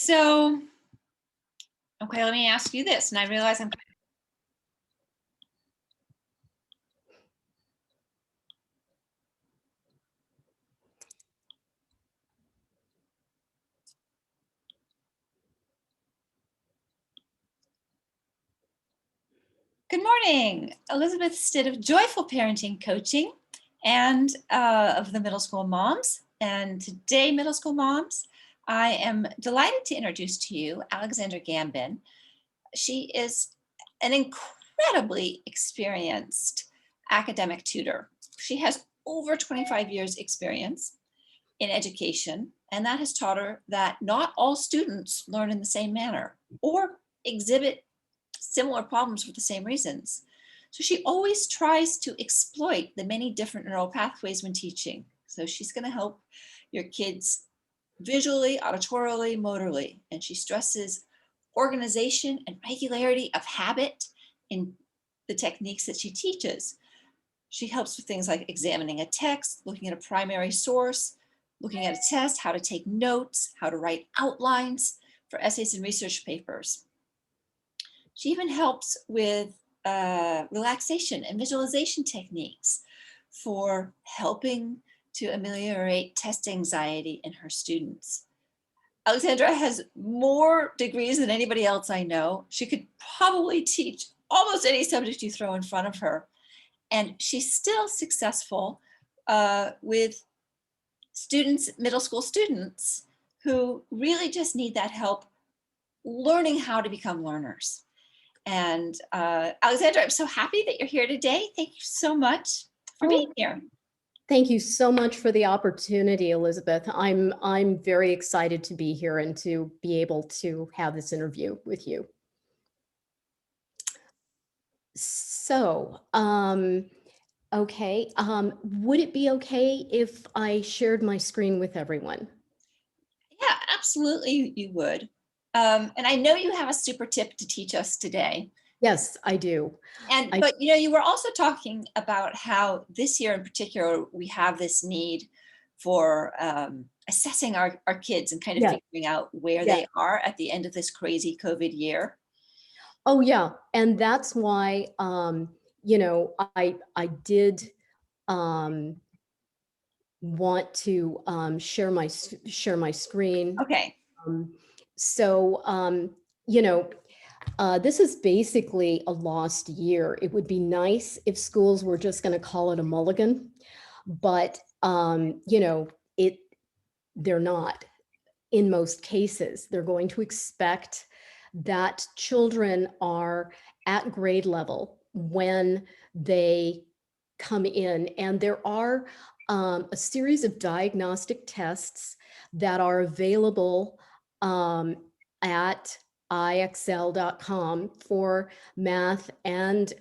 So, okay, let me ask you this. And I realize I'm Good morning. Elizabeth Stitt of Joyful Parenting Coaching and of the Middle School Moms. And today, Middle School Moms, I am delighted to introduce to you Alexandra Gamban. She is an incredibly experienced academic tutor. She has over 25 years experience in education, and that has taught her that not all students learn in the same manner or exhibit similar problems for the same reasons. So she always tries to exploit the many different neural pathways when teaching. So she's going to help your kids visually, auditorily, motorly, and she stresses organization and regularity of habit in the techniques that she teaches. She helps with things like examining a text, looking at a primary source, looking at a test, how to take notes, how to write outlines for essays and research papers. She even helps with relaxation and visualization techniques for helping to ameliorate test anxiety in her students. Alexandra has more degrees than anybody else I know. She could probably teach almost any subject you throw in front of her. And she's still successful with students, middle school students, who really just need that help learning how to become learners. And Alexandra, I'm so happy that you're here today. Thank you so much for being here. Thank you so much for the opportunity, Elizabeth. I'm very excited to be here and to be able to have this interview with you. So, okay, would it be okay if I shared my screen with everyone? Yeah, absolutely you would. And I know you have a super tip to teach us today. Yes, I do. But you know, you were also talking about how this year in particular, we have this need for assessing our kids and kind of figuring out where they are at the end of this crazy COVID year. Oh yeah, and that's why you know, I did want to share my screen. Okay. So you know, this is basically a lost year. It would be nice if schools were just going to call it a mulligan, but you know, they're not. In most cases, they're going to expect that children are at grade level when they come in, and there are a series of diagnostic tests that are available at ixl.com for math and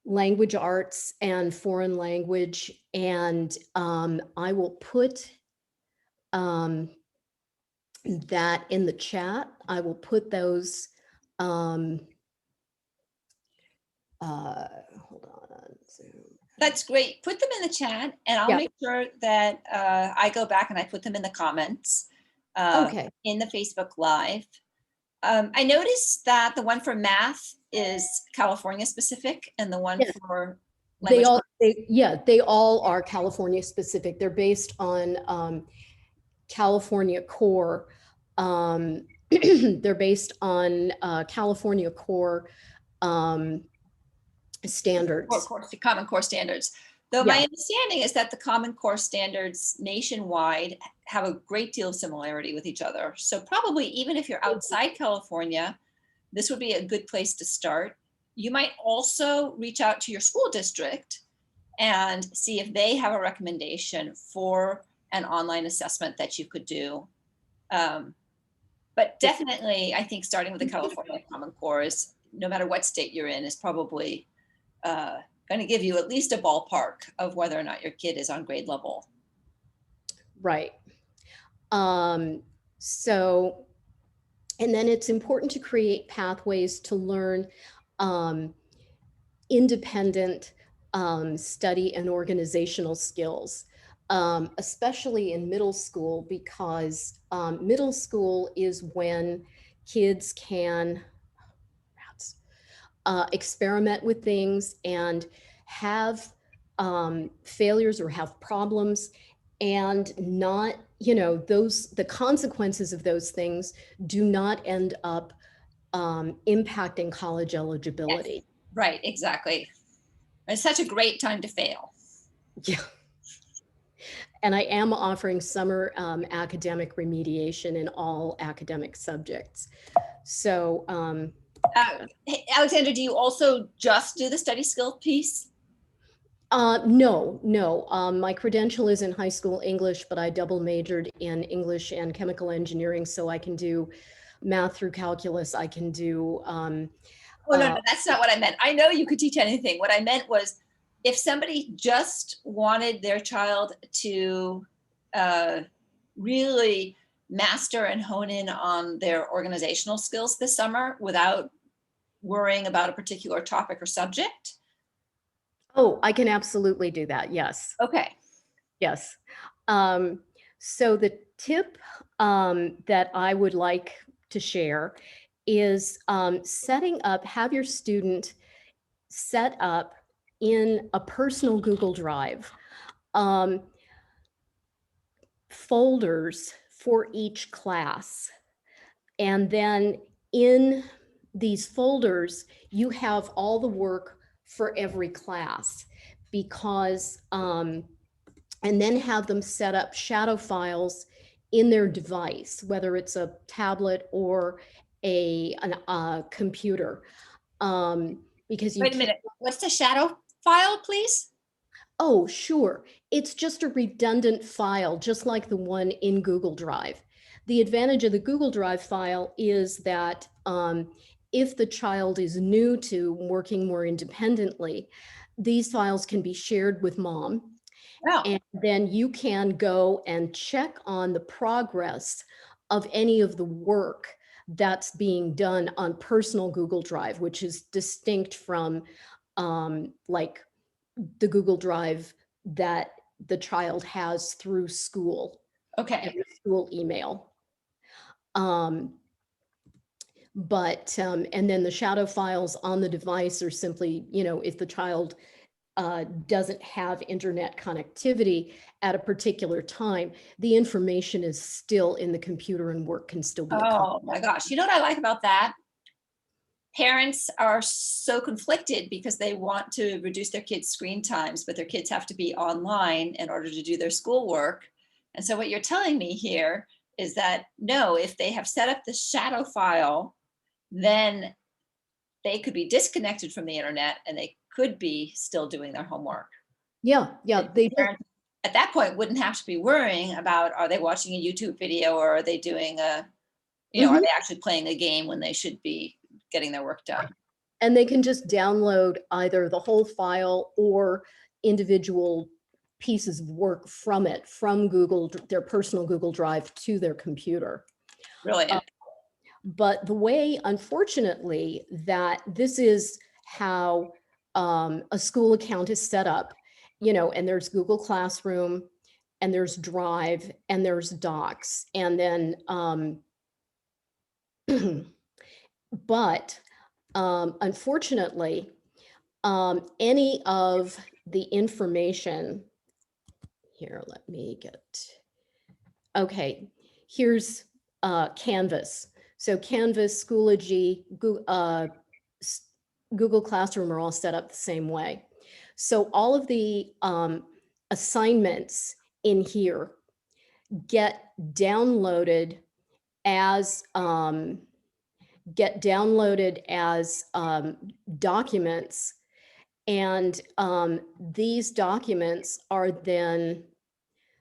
language arts and foreign language. And I will put that in the chat. I will put those, hold on. That's great. Put them in the chat and I'll make sure that I go back and I put them in the comments in the Facebook Live. I noticed that the one for math is California specific and the one for language. They all are California specific. They're based on California core. They're based on California core standards. Common Core standards. Though my understanding is that the Common Core standards nationwide have a great deal of similarity with each other. So probably even if you're outside California, this would be a good place to start. You might also reach out to your school district and see if they have a recommendation for an online assessment that you could do. But definitely, I think starting with the California Common Core is, no matter what state you're in, is probably going to give you at least a ballpark of whether or not your kid is on grade level. Right. So, and then it's important to create pathways to learn independent study and organizational skills. especially in middle school, because middle school is when kids can experiment with things and have failures or have problems, and not, the consequences of those things do not end up impacting college Yes, eligibility. right, exactly. It's such a great time to fail. Yeah. And I am offering summer academic remediation in all academic subjects. So, Hey, Alexandra, do you also just do the study skill piece? no, no. My credential is in high school English, but I double majored in English and chemical engineering, so I can do math through calculus. I can do Oh, no, no, that's not what I meant. I know you could teach anything. What I meant was if somebody just wanted their child to really master and hone in on their organizational skills this summer without worrying about a particular topic or subject. oh, I can absolutely do that. Yes. Okay. Yes. Um, so the tip that I would like to share is have your student set up in a personal Google Drive um, folders for each class. And then in these folders, you have all the work for every class, because and then have them set up shadow files in their device, whether it's a tablet or a computer, because you Wait a can't. minute. What's the shadow file, please? Oh, sure. It's just a redundant file, just like the one in Google Drive. The advantage of the Google Drive file is that if the child is new to working more independently, these files can be shared with mom. Oh, And then you can go and check on the progress of any of the work that's being done on personal Google Drive, which is distinct from like the Google Drive that the child has through school and okay. the school email. Um, and then the shadow files on the device are simply, if the child doesn't have internet connectivity at a particular time, the information is still in the computer and work can still be Oh accomplished. my gosh. You know what I like about that? Parents are so conflicted because they want to reduce their kids' screen times, but their kids have to be online in order to do their schoolwork. And so what you're telling me here is that no, if they have set up the shadow file, then they could be disconnected from the internet and they could be still doing their homework. Yeah, yeah, The they just, parents at that point wouldn't have to be worrying about, are they watching a YouTube video or are they doing are mhm. they actually playing a game when they should be getting their work done? And they can just download either the whole file or individual pieces of work from it, from their personal Google Drive to their computer. Uh, Brilliant. but the way, unfortunately, that this is how a school account is set up, and there's Google Classroom, and there's Drive, and there's Docs, and then, but unfortunately, any of the information here, let me okay, here's Canvas. So Canvas, Schoology, Google Classroom are all set up the same way. So all of the assignments in here get downloaded as documents, and these documents are then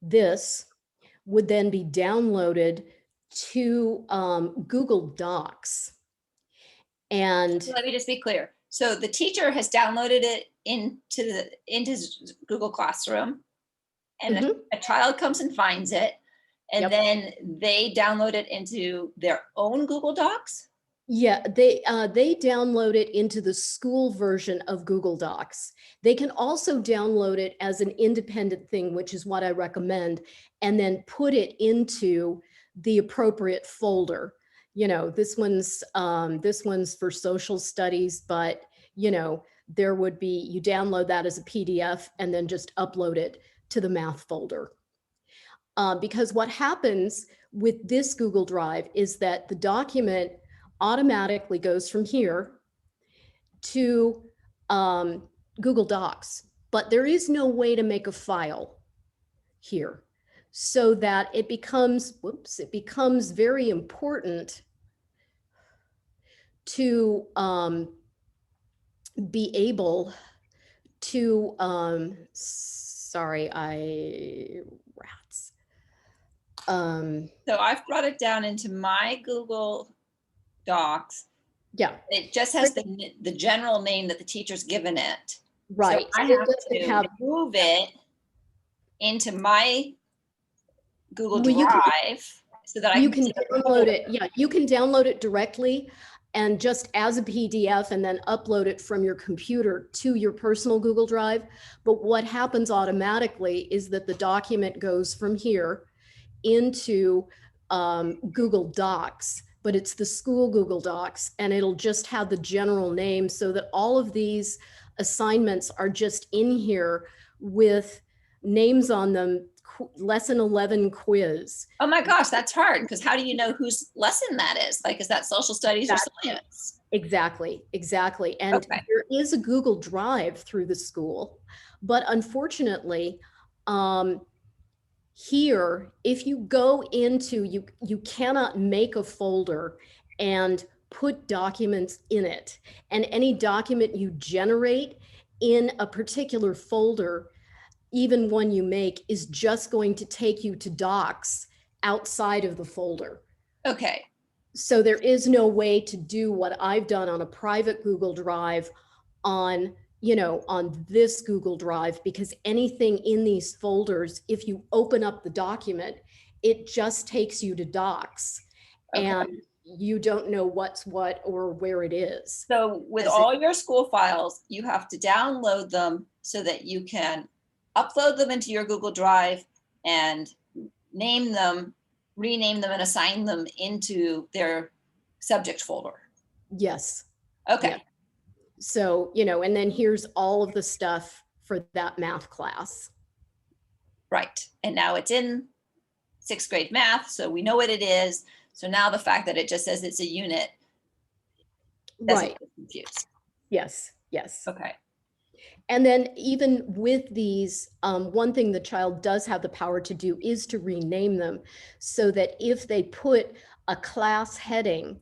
this would then be downloaded to Google Docs. And Let me just be clear. So the teacher has downloaded it into Google Classroom, and mhm, a child comes and finds it, and yep, then they download it into their own Google Docs. Yeah, they download it into the school version of Google Docs. They can also download it as an independent thing, which is what I recommend, and then put it into the appropriate folder. You know, this one's for social studies, but you know, there would be, you download that as a PDF and then just upload it to the math folder. Because what happens with this Google Drive is that the document automatically goes from here to Google Docs, but there is no way to make a file here, so that it becomes, whoops, it becomes very important to be able to, sorry, rats. So I've brought it down into my Google Docs. Yeah. It just has the general name that the teacher's given it. Right. So I It have doesn't to have, move it into my Google well, you can, Drive so that I you can can see the download it. Yeah, you can download it directly and just as a PDF and then upload it from your computer to your personal Google Drive. But what happens automatically is that the document goes from here into Google Docs, but it's the school Google Docs, and it'll just have the general name, so that all of these assignments are just in here with names on them. Lesson 11 quiz. Oh my gosh, that's hard, because how do you know whose lesson that is? Like, is that social studies or science? Exactly, exactly. And Okay. there is a Google Drive through the school, but unfortunately, here, if you go into, you cannot make a folder and put documents in it. And any document you generate in a particular folder, even one you make, is just going to take you to docs outside of the folder. Okay. So there is no way to do what I've done on a private Google Drive on, you know, on this Google Drive, because anything in these folders, if you open up the document, it just takes you to docs, Okay. and you don't know what's what or where it is. So with As all your school files, you have to download them so that you can upload them into your Google Drive and name them, rename them, and assign them into their subject folder. Yes. Okay. Yeah. So, you know, and then here's all of the stuff for that math class. Right. And now it's in 6th grade math, so we know what it is. So now the fact that it just says it's a unit doesn't Right. get confused. Yes. Yes. Okay. And then even with these, one thing the child does have the power to do is to rename them, so that if they put a class heading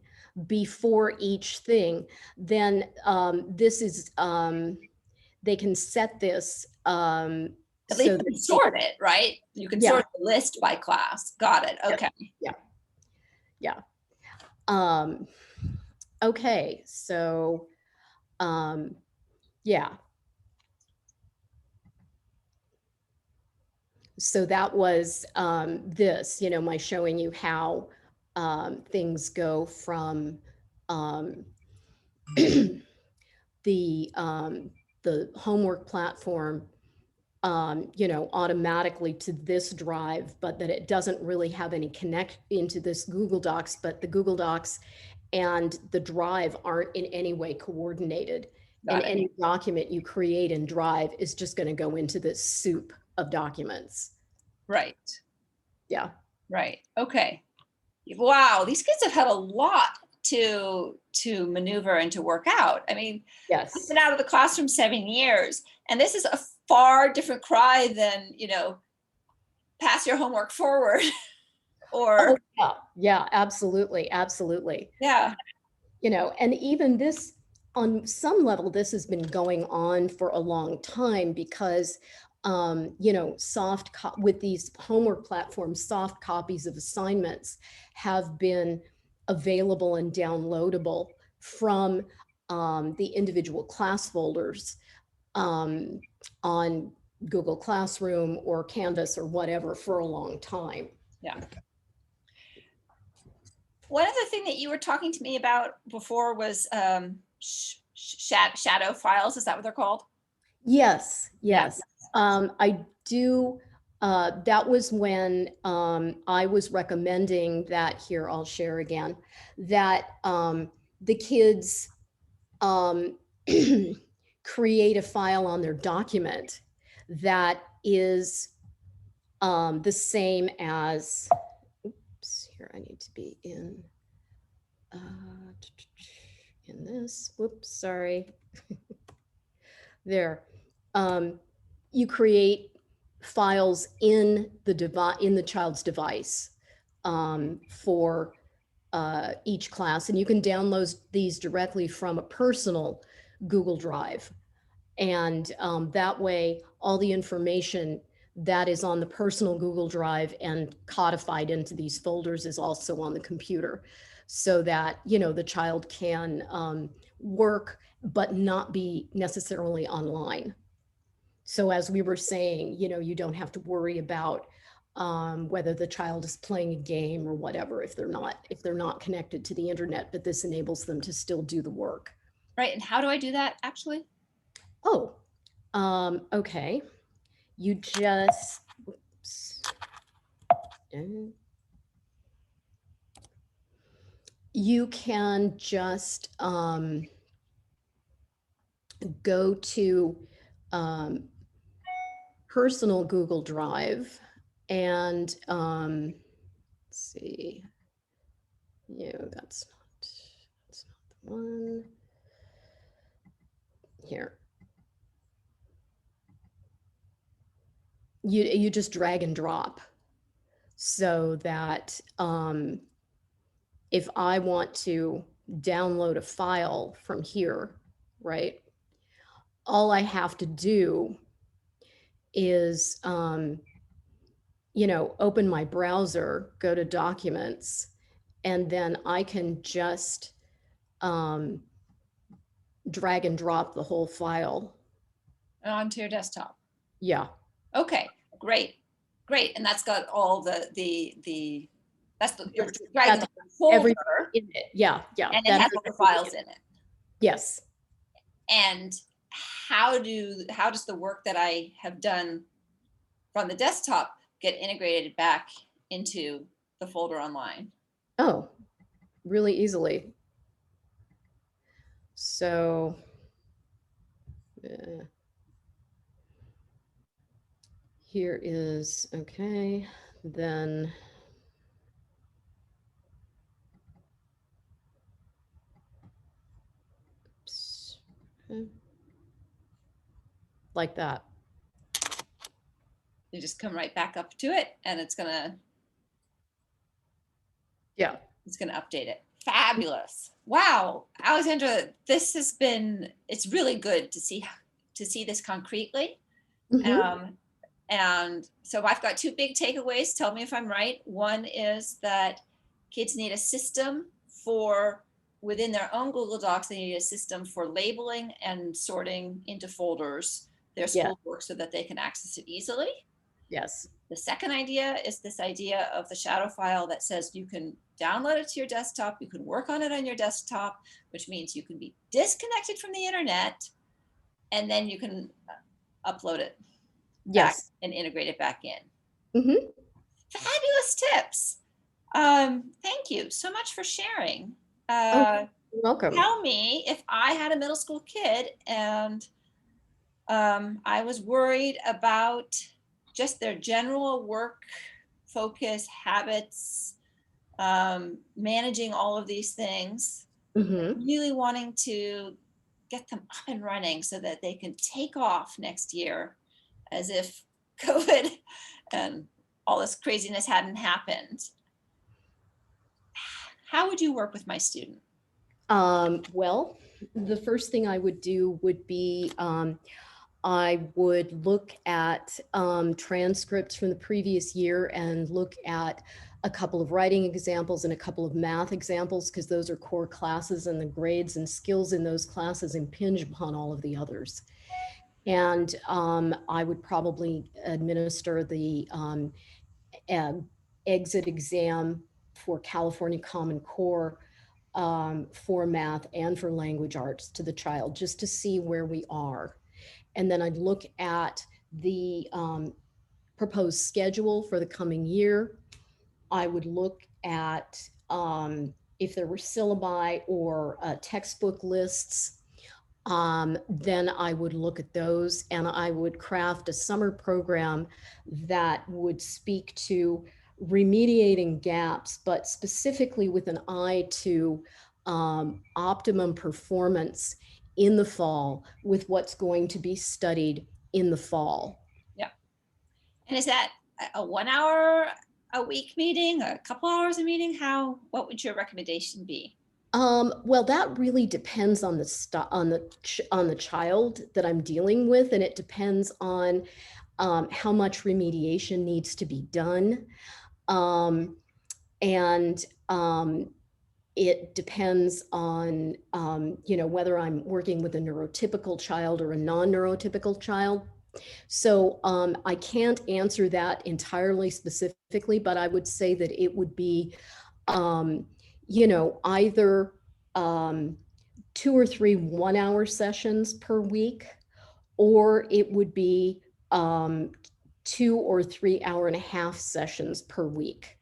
before each thing, then this is, they can set this At so least you that can sort it, right? You can yeah, sort the list by class. Got it. Okay. yeah, yeah. Okay, so yeah. So that was this, you know, my showing you how things go from um, the homework platform, you know, automatically to this drive, but that it doesn't really have any connect into this Google Docs, but the Google Docs and the drive aren't in any way coordinated. And Got it. any document you create in Drive is just going to go into this soup of documents. Right. Yeah. Right. Okay. Wow. These kids have had a lot to maneuver and to work out. I mean, Yes. I've been out of the classroom 7 years, and this is a far different cry than, you know, pass your homework forward or Oh, yeah. Yeah, absolutely. Absolutely. yeah. You know, and even this, on some level, this has been going on for a long time, because you know, with these homework platforms, soft copies of assignments have been available and downloadable from the individual class folders on Google Classroom or Canvas or whatever for a long time. Yeah. One other thing that you were talking to me about before was shadow files. Is that what they're called? Yes, Yeah. yes. I do. That was when I was recommending that here, I'll share again, that the kids um, create a file on their document that is the same as, oops, here I need to be uh, in this, whoops, sorry. There. You create files in the child's device for each class, and you can download these directly from a personal Google Drive. And that way, all the information that is on the personal Google Drive and codified into these folders is also on the computer, so that, you know, the child can work but not be necessarily online. So as we were saying, you know, you don't have to worry about whether the child is playing a game or whatever if they're not connected to the internet, but this enables them to still do the work. Right. And how do I do that actually? Oh, okay. You just, oops. You can just go to personal Google Drive and let's see. That's not the one. Here. You just drag and drop so that if I want to download a file from here, right, all I have to do is, you know, open my browser, go to documents, and then I can just drag and drop the whole file. Onto your desktop. Yeah. Okay, great. Great. And that's got all the that's the Yes, dragging that's the folder, everything in it. Yeah, yeah. and it has all the files in it. Yes. And how does the work that I have done from the desktop get integrated back into the folder online? Oh, really easily. So here is, okay, then oops, like that. You just come right back up to it, and it's gonna update it. Fabulous. Wow, Alexandra, it's really good to see this concretely. Mhm. And so I've got two big takeaways. Tell me if I'm right. One is that kids need a system for within their own Google Docs, they need a system for labeling and sorting into folders their Yeah. schoolwork so that they can access it easily. Yes. The second idea is this idea of the shadow file that says you can download it to your desktop, you can work on it on your desktop, which means you can be disconnected from the internet, and then you can upload it back Yes. and integrate it back in. Mhm. Fabulous tips. Thank you so much for sharing. Oh, you're welcome. Tell me, if I had a middle school kid and I was worried about just their general work focus, habits, managing all of these things, Mhm. really wanting to get them up and running so that they can take off next year as if COVID and all this craziness hadn't happened. How would you work with my student? Well, the first thing I would do would be I would look at transcripts from the previous year and look at a couple of writing examples and a couple of math examples, because those are core classes and the grades and skills in those classes impinge upon all of the others. And I would probably administer the exit exam for California Common Core, for math and for language arts to the child, just to see where we are. And then I'd look at the proposed schedule for the coming year. I would look at if there were syllabi or textbook lists. Then I would look at those and I would craft a summer program that would speak to remediating gaps, but specifically with an eye to optimum performance in the fall with what's going to be studied in the fall. Yeah. And is that a 1 hour a week meeting, a couple hours a meeting? What would your recommendation be? Well, that really depends on on the child that I'm dealing with, and it depends on how much remediation needs to be done. Um, and it depends on, whether I'm working with a neurotypical child or a non-neurotypical child. So I can't answer that entirely specifically, but I would say that it would be, either 2 or 3 1-hour sessions per week, or it would be 2 or 3 hour-and-a-half sessions per week.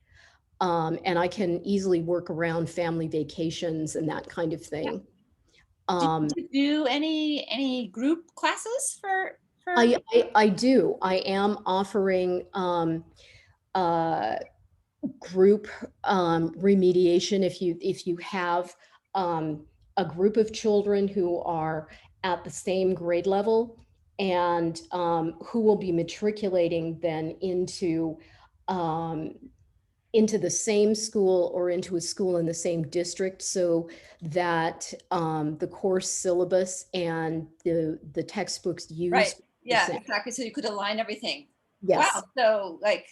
And I can easily work around family vacations and that kind of Yeah. thing. Do Um, you do any group classes for I do. I am offering group remediation if you have a group of children who are at the same grade level and who will be matriculating then um, into the same school or into a school in the same district, so that the course syllabus and the textbooks right? used the Yeah, same. exactly. So you could align everything. Yes. Wow. So like,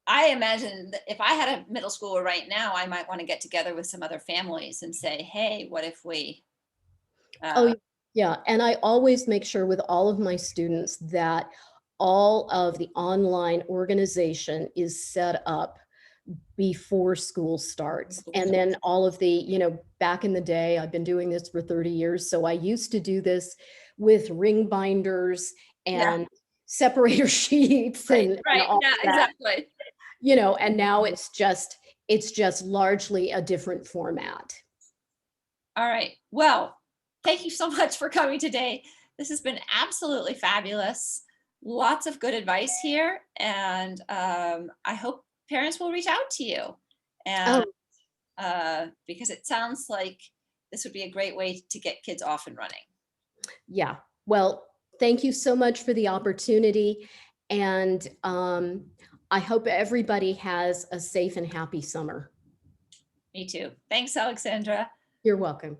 I imagine that if I had a middle schooler right now, I might want to get together with some other families and say, hey, what if we Oh, uh, yeah. And I always make sure with all of my students that all of the online organization is set up before school starts. And then all of the, back in the day, I've been doing this for 30 years. So I used to do this with ring binders yeah, and separator sheets right, and right. all Yeah, of that, exactly. and now it's just largely a different format. All right. Well, thank you so much for coming today. This has been absolutely fabulous. Lots of good advice here. And I hope parents will reach out to you. And Oh, because it sounds like this would be a great way to get kids off and running. yeah. Well, thank you so much for the opportunity. And I hope everybody has a safe and happy summer. Me too. Thanks, Alexandra. You're welcome.